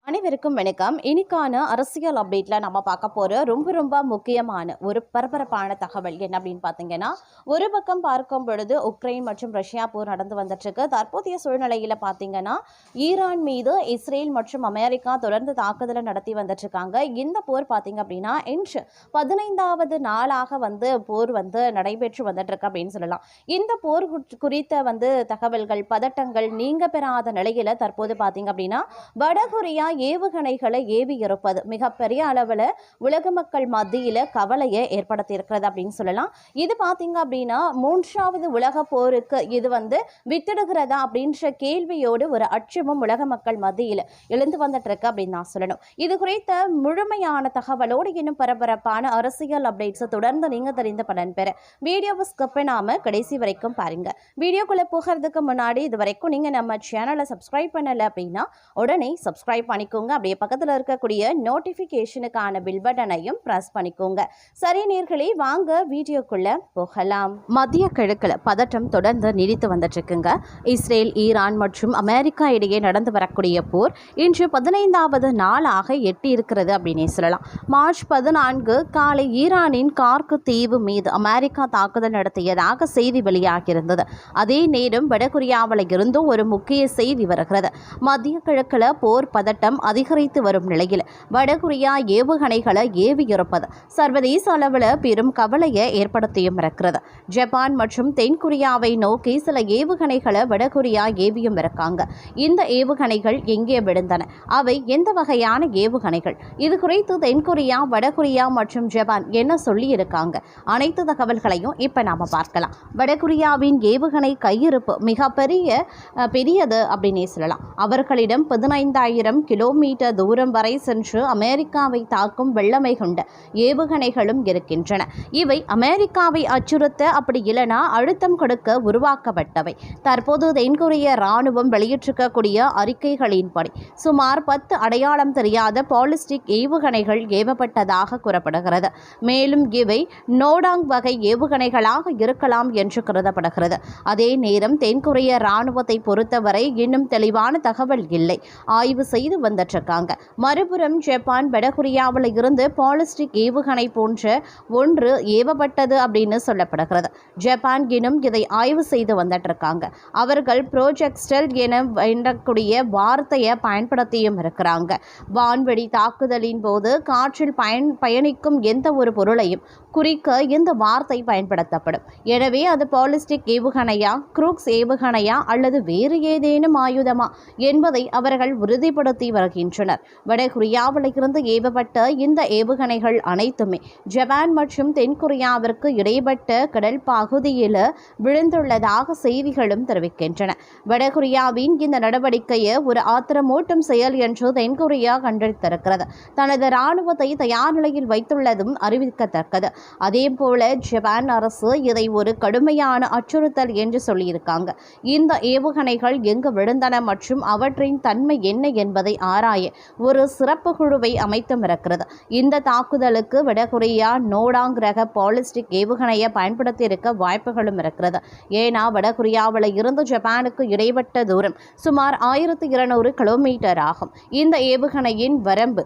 அனைவருக்கும் வணக்கம். இன்னைக்கான அரசியல் அப்டேட்ல நம்ம பார்க்க போற ரொம்ப முக்கியமான ஒரு பரபரப்பான தகவல் என்ன அப்படின்னு பார்த்தீங்கன்னா, ஒரு பக்கம் பார்க்கும் பொழுது உக்ரைன் மற்றும் ரஷ்யா போர் நடந்து வந்துட்டு இருக்கு. தற்போதைய சூழ்நிலையில பார்த்தீங்கன்னா, ஈரான் மீது இஸ்ரேல் மற்றும் அமெரிக்கா தொடர்ந்து தாக்குதலை நடத்தி வந்துட்டு இருக்காங்க. இந்த போர் பார்த்தீங்க அப்படின்னா இன்று 15வது நாளாக போர் நடைபெற்று வந்துட்டு இருக்கு அப்படின்னு சொல்லலாம். இந்த போர் குறித்த தகவல்கள் பதட்டங்கள் நீங்க பெறாத நிலையில தற்போது பார்த்தீங்க அப்படின்னா வடகொரியா ஏவுகணைகளை ஏவி இருப்பது மிகப்பெரிய அளவில் உலக மக்கள் மத்தியில் கவலையை ஏற்படுத்தி இருக்கிறது அப்படின்னு சொல்லலாம். இது பார்த்தீங்க அப்படின்னா 3வது உலக போருக்கு இது வித்திடுகிறதா அப்படின்ற கேள்வியோடு ஒரு அச்சமும் உலக மக்கள் மத்தியில் எழுந்து வந்துட்டு இருக்கு அப்படின்னு நான் சொல்லணும். இது குறித்த முழுமையான தகவலோடு இன்னும் பரபரப்பான அரசியல் அப்டேட்ஸை தொடர்ந்து நீங்க தெரிந்து பலன் பெற வீடியோவை ஸ்கிப் பண்ணாம கடைசி வரைக்கும் பாருங்க. வீடியோக்குள்ள போகிறதுக்கு முன்னாடி இது வரைக்கும் நீங்க நம்ம சேனலை சப்ஸ்கிரைப் பண்ணல அப்படின்னா உடனே சப்ஸ்கிரைப் பண்ணிக்கோங்க. அப்படியே பக்கத்தில் இருக்கக்கூடிய நோட்டிபிகேஷனுக்கான பில் பட்டனையும் பிரஸ் பண்ணிக்கோங்க. சரி நேர்களே, வாங்க வீடியோக்குள்ள போகலாம். மத்திய கிழக்குல பதற்றம் தொடர்ந்து நீடித்து வந்துட்டு இருக்குங்க. இஸ்ரேல், ஈரான் மற்றும் அமெரிக்கா இடையே நடந்து வரக்கூடிய போர் இன்று 15வது நாளாக எட்டி இருக்கிறது அப்படின்னே சொல்லலாம். மார்ச் 14 காலை ஈரானின் கார்கு தீவு மீது அமெரிக்கா தாக்குதல் நடத்தியதாக செய்தி வெளியாகியிருந்தது. அதே நேரம் வடகொரியாவில் இருந்தும் ஒரு முக்கிய செய்தி வருகிறது. மத்திய கிழக்குல போர் பதட்டம் அதிகரித்து வரும் நிலையில் வடகொரியா ஏவுகணைகளை ஏவி இருப்பது சர்வதேச அளவில் பெரும் கவலையை ஏற்படுத்தியும் இருக்கிறது. ஜப்பான் மற்றும் தென்கொரியாவை நோக்கி சில ஏவுகணைகளை வடகொரியா ஏவியும் இருக்காங்க. இந்த ஏவுகணைகள் எங்கே விழுந்தன, அவை எந்த வகையான ஏவுகணைகள், இது குறித்து தென்கொரியா, வடகொரியா மற்றும் ஜப்பான் என்ன சொல்லி இருக்காங்க, அனைத்து தகவல்களையும் இப்ப நாம பார்க்கலாம். வடகொரியாவின் ஏவுகணை கையிருப்பு மிக பெரியது அப்படின்னே சொல்லலாம். அவர்களிடம் 15,000 கிலோமீட்டர் தூரம் வரை சென்று அமெரிக்காவை தாக்கும் வல்லமை கொண்ட ஏவுகணைகளும் இருக்கின்றன. இவை அமெரிக்காவை அச்சுறுத்த, அப்படி இல்லைனா அழுத்தம் கொடுக்க உருவாக்கப்பட்டவை. தற்போது தென்கொரிய ராணுவம் வெளியிட்டிருக்கக்கூடிய அறிக்கைகளின்படி சுமார் 10 அடையாளம் தெரியாத பாலிஸ்டிக் ஏவுகணைகள் ஏவப்பட்டதாக கூறப்படுகிறது. மேலும் இவை நோடாங் வகை ஏவுகணைகளாக இருக்கலாம் என்று கருதப்படுகிறது. அதே நேரம் தென்கொரிய ராணுவத்தை பொறுத்தவரை இன்னும் தெளிவான தகவல் இல்லை, ஆய்வு செய்து வந்துட்டிருக்காங்க. மறுபுறம் ஜப்பான் வடகொரியாவில் இருந்து பாலிஸ்டிக் ஏவுகணை போன்ற ஒன்று ஏவப்பட்டது அப்படின்னு சொல்லப்படுகிறது. ஜப்பான் இன்னும் இதை ஆய்வு செய்து வந்துட்டு இருக்காங்க. அவர்கள் ப்ராஜெக்ட் ஸ்டெல்த் என எண்ணக்கூடிய வார்த்தையை பயன்படுத்தியும் இருக்கிறாங்க. வான்வெளி தாக்குதலின் போது காற்றில் பயணிக்கும் எந்த ஒரு பொருளையும் குறிக்க இந்த வார்த்தை பயன்படுத்தப்படும். எனவே அது பாலிஸ்டிக் ஏவுகணையா, குரூக்ஸ் ஏவுகணையா அல்லது வேறு ஏதேனும் ஆயுதமா என்பதை அவர்கள் உறுதிப்படுத்தி வருகின்றனர். வடகொரியாவில் இருந்து ஏவப்பட்ட இந்த ஏவுகணைகள் அனைத்துமே ஜப்பான் மற்றும் தென்கொரியாவிற்கு இடைப்பட்ட கடல் பகுதியில் விழுந்துள்ளதாக செய்திகளும் தெரிவிக்கின்றன. வடகொரியாவின் இந்த நடவடிக்கையை ஒரு ஆத்திரமூட்டும் செயல் என்று தென்கொரியா கண்டித்திருக்கிறது. தனது இராணுவத்தை தயார் நிலையில் வைத்துள்ளதும் அறிவிக்கத்தக்கது. அதே போல ஜப்பான் அரசு இதை ஒரு கடுமையான அச்சுறுத்தல் என்று சொல்லியிருக்காங்க. இந்த ஏவுகணைகள் எங்கு விழுந்தன மற்றும் அவற்றின் தன்மை என்ன என்பதை ஆராய ஒரு சிறப்பு குழுவை அமைத்தும் இருக்கிறது. இந்த தாக்குதலுக்கு வடகொரியா நோடாங் ரக பாலிஸ்டிக் ஏவுகணையை பயன்படுத்தி இருக்க வாய்ப்புகளும் இருக்கிறது. ஏன்னா வடகொரியாவில் இருந்து ஜப்பானுக்கு இடைப்பட்ட தூரம் சுமார் 1200 கிலோமீட்டர் ஆகும். இந்த ஏவுகணையின் வரம்பு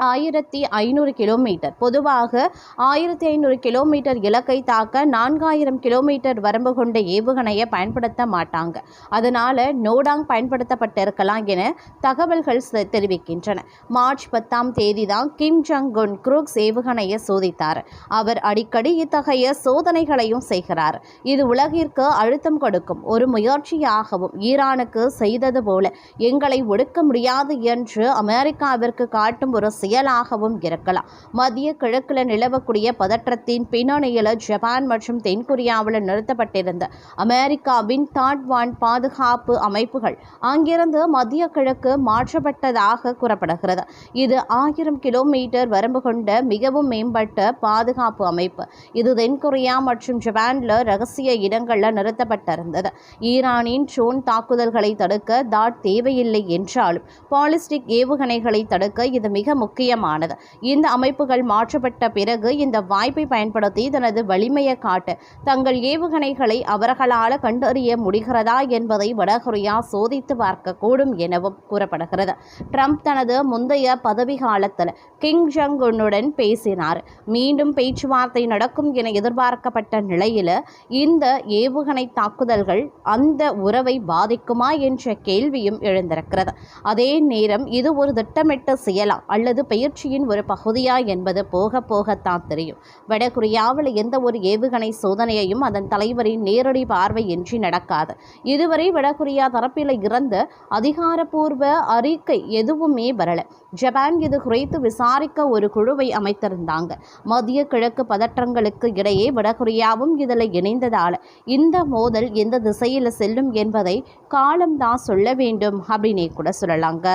1500 கிலோமீட்டர். பொதுவாக 1500 கிலோமீட்டர் இலக்கை தாக்க 4000 கிலோமீட்டர் வரம்பு கொண்ட ஏவுகணையை பயன்படுத்த மாட்டாங்க. அதனால நோடாங் பயன்படுத்தப்பட்டிருக்கலாம் என தகவல்கள் தெரிவிக்கின்றன. மார்ச் 10ஆம் தேதி தான் கிம் ஜங் உன் குரூக்ஸ் ஏவுகணையை சோதித்தார். அவர் அடிக்கடி இத்தகைய சோதனைகளையும் செய்கிறார். இது உலகிற்கு அழுத்தம் கொடுக்கும் ஒரு முயற்சியாகவும் ஈரானுக்கு செய்தது போல எங்களை ஒடுக்க முடியாது என்று அமெரிக்காவிற்கு காட்டும் ஒரு செயலாகவும் இருக்கலாம். மத்திய கிழக்கில் நிலவக்கூடிய பதற்றத்தின் பின்னணியில் ஜப்பான் மற்றும் தென்கொரியாவில் நிறுத்தப்பட்டிருந்த அமெரிக்காவின் தாட்வான் பாதுகாப்பு அமைப்புகள் அங்கிருந்து மத்திய கிழக்கு மாற்றப்பட்டதாக கூறப்படுகிறது. இது 1000 கிலோமீட்டர் வரம்பு கொண்ட மிகவும் மேம்பட்ட பாதுகாப்பு அமைப்பு. இது தென்கொரியா மற்றும் ஜப்பான்ல ரகசிய இடங்களில் நிறுத்தப்பட்டிருந்தது. ஈரானின் ட்ரோன் தாக்குதல்களை தடுக்க தாட் தேவையில்லை என்றாலும் பாலிஸ்டிக் ஏவுகணைகளை தடுக்க இது மிக முக்கிய முக்கியமானது. இந்த அமைப்புகள் மாற்றப்பட்ட பிறகு இந்த வாய்ப்பை பயன்படுத்தி தனது வலிமையை காட்ட தங்கள் ஏவுகணைகளை அவர்களால் கண்டறிய முடிகிறதா என்பதை வடகொரியா சோதித்து பார்க்கக்கூடும் எனவும் கூறப்படுகிறது. ட்ரம்ப் தனது முந்தைய பதவி காலத்தில் கிம் ஜங் உன்னுடன் பேசினார். மீண்டும் பேச்சுவார்த்தை நடக்கும் என எதிர்பார்க்கப்பட்ட நிலையில் இந்த ஏவுகணை தாக்குதல்கள் அந்த உறவை பாதிக்குமா என்ற கேள்வியும் எழுந்திருக்கிறது. அதே நேரம் இது ஒரு திட்டமிட்ட செயலா அல்லது பயிற்சியின் ஒரு பகுதியா என்பது போக போகத்தான் தெரியும். வடகொரியாவில் எந்த ஒரு ஏவுகணை சோதனையையும் அதன் தலைவரின் நேரடி பார்வையின்றி நடக்காது. இதுவரை வடகொரியா தரப்பில் இருந்த அதிகாரப்பூர்வ அறிக்கை எதுவுமே வரல. ஜப்பான் இது குறித்து விசாரிக்க ஒரு குழுவை அமைத்திருந்தாங்க. மத்திய கிழக்கு பதற்றங்களுக்கு இடையே வடகொரியாவும் இதில் இணைந்ததால் இந்த மோதல் எந்த திசையில் செல்லும் என்பதை காலம்தான் சொல்ல வேண்டும் அப்படின்னே கூட சொல்லலாங்க.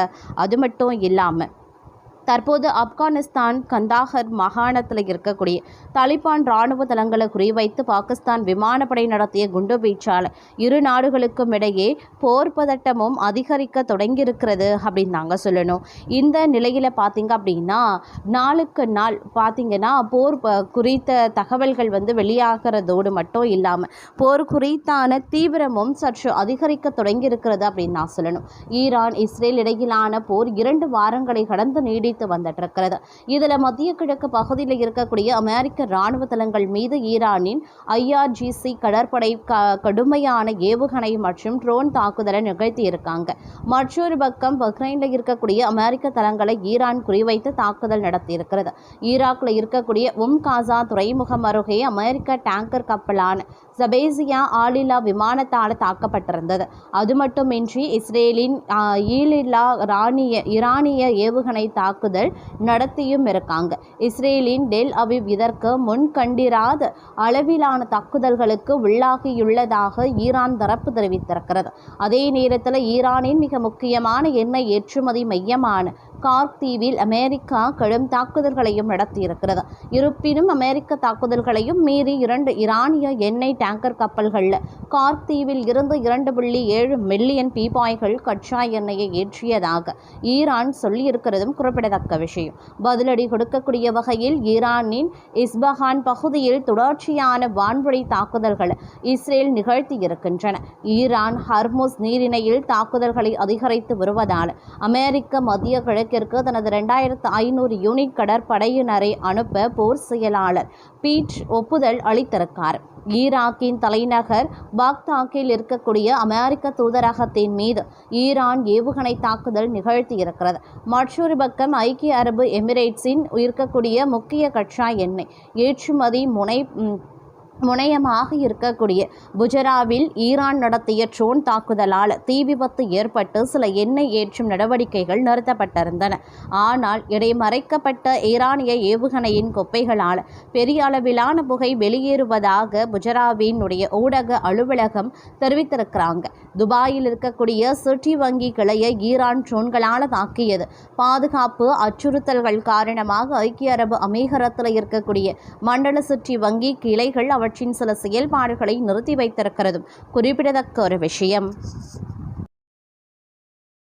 அது மட்டும் இல்லாமல் தற்போது ஆப்கானிஸ்தான் கந்தாகர் மாகாணத்தில் இருக்கக்கூடிய தாலிபான் இராணுவ தளங்களை குறிவைத்து பாகிஸ்தான் விமானப்படை நடத்திய குண்டுவீச்சால் இரு நாடுகளுக்கும் இடையே போர் பதட்டமும் அதிகரிக்க தொடங்கியிருக்கிறது அப்படின்னு நாங்கள் சொல்லணும். இந்த நிலையில் பார்த்திங்க அப்படின்னா நாளுக்கு நாள் பார்த்திங்கன்னா போர் குறித்த தகவல்கள் வெளியாகிறதோடு மட்டும் இல்லாமல் போர் குறித்தான தீவிரமும் சற்று அதிகரிக்க தொடங்கியிருக்கிறது அப்படின்னு நான் சொல்லணும். ஈரான் இஸ்ரேல் இடையிலான போர் 2 வாரங்களை கடந்து நீடித்து வந்துட்டு இருக்கிறது. இதுல மத்திய கிழக்கு பகுதியில் இருக்கக்கூடிய அமெரிக்க ராணுவ தளங்கள் மீது ஈரானின் IRGC கடற்படை கடுமையான ஏவுகணை மற்றும் ட்ரோன் தாக்குதலை நிகழ்த்தி இருக்காங்க. மற்றொரு பக்கம் பஹ்ரைனில் இருக்கக்கூடிய அமெரிக்க தளங்களை ஈரான் குறிவைத்து தாக்குதல் நடத்தி இருக்கிறது. ஈராக்ல இருக்கக்கூடிய காசா துறைமுகம் அருகே அமெரிக்க டேங்கர் கப்பலான ஜபேசியா ஆளில்லா விமானத்தால் தாக்கப்பட்டிருந்தது. அது மட்டுமின்றி இஸ்ரேலின் ஈலில்லா ஈரானிய ஏவுகணை தாக்குதல் நடத்தியும் இருக்காங்க. இஸ்ரேலின் டெல் அவிவ் இதற்கு முன் கண்டிராத அளவிலான தாக்குதல்களுக்கு உள்ளாகியுள்ளதாக ஈரான் தரப்பு தெரிவித்திருக்கிறது. அதே நேரத்தில் ஈரானின் மிக முக்கியமான எண்ணெய் ஏற்றுமதி மையமான கார்க் தீவில் அமெரிக்கா கடும் தாக்குதல்களையும் நடத்தியிருக்கிறது. இருப்பினும் அமெரிக்க தாக்குதல்களையும் மீறி 2 ஈரானிய எண்ணெய் டேங்கர் கப்பல்களில் கார்க் தீவில் இருந்து 2.7 மில்லியன் பீப்பாய்கள் கச்சா எண்ணெயை ஏற்றியதாக ஈரான் சொல்லியிருக்கிறதும் குறிப்பிடத்தக்க விஷயம். பதிலடி கொடுக்கக்கூடிய வகையில் ஈரானின் இஸ்பஹான் பகுதியில் தொடர்ச்சியான வான்வழி தாக்குதல்களை இஸ்ரேல் நிகழ்த்தி இருக்கின்றன. ஈரான் ஹர்முஸ் நீரிணையில் தாக்குதல்களை அதிகரித்து வருவதால் அமெரிக்க மத்திய கிழக்கிற்கு தனது 2500 யூனிட் கடற்படையினரை அனுப்ப போர் செயலாளர் பீட் ஒப்புதல் அளித்திருக்கார். ஈராக்கின் தலைநகர் பாக்தாக்கில் இருக்கக்கூடிய அமெரிக்க தூதரகத்தின் மீது ஈரான் ஏவுகணை தாக்குதல் நிகழ்த்தி இருக்கிறது. மற்றொரு பக்கம் ஐக்கிய அரபு எமிரேட்ஸின் இருக்கக்கூடிய முக்கிய கச்சா எண்ணெய் ஏற்றுமதி முனையமாக இருக்கக்கூடிய புஜராவில் ஈரான் நடத்திய ட்ரோன் தாக்குதலால் தீ விபத்து ஏற்பட்டு சில எண்ணெய் ஏற்றும் நடவடிக்கைகள் நிறுத்தப்பட்டிருந்தன. ஆனால் இடைமறைக்கப்பட்ட ஈரானிய ஏவுகணையின் குப்பைகளால் பெரிய அளவிலான புகை வெளியேறுவதாக புஜராவினுடைய ஊடக அலுவலகம் தெரிவித்திருக்கிறாங்க. துபாயில் இருக்கக்கூடிய சிட்டி வங்கி கிளையை ஈரான் ட்ரோன்களால் தாக்கியது. பாதுகாப்பு அச்சுறுத்தல்கள் காரணமாக ஐக்கிய அரபு அமீரகத்தில் இருக்கக்கூடிய மண்டல சிட்டி வங்கி கிளைகள் அவற்றின் சில செயல்பாடுகளை நிறுத்தி வைத்திருக்கிறதும் குறிப்பிடத்தக்க ஒரு விஷயம்.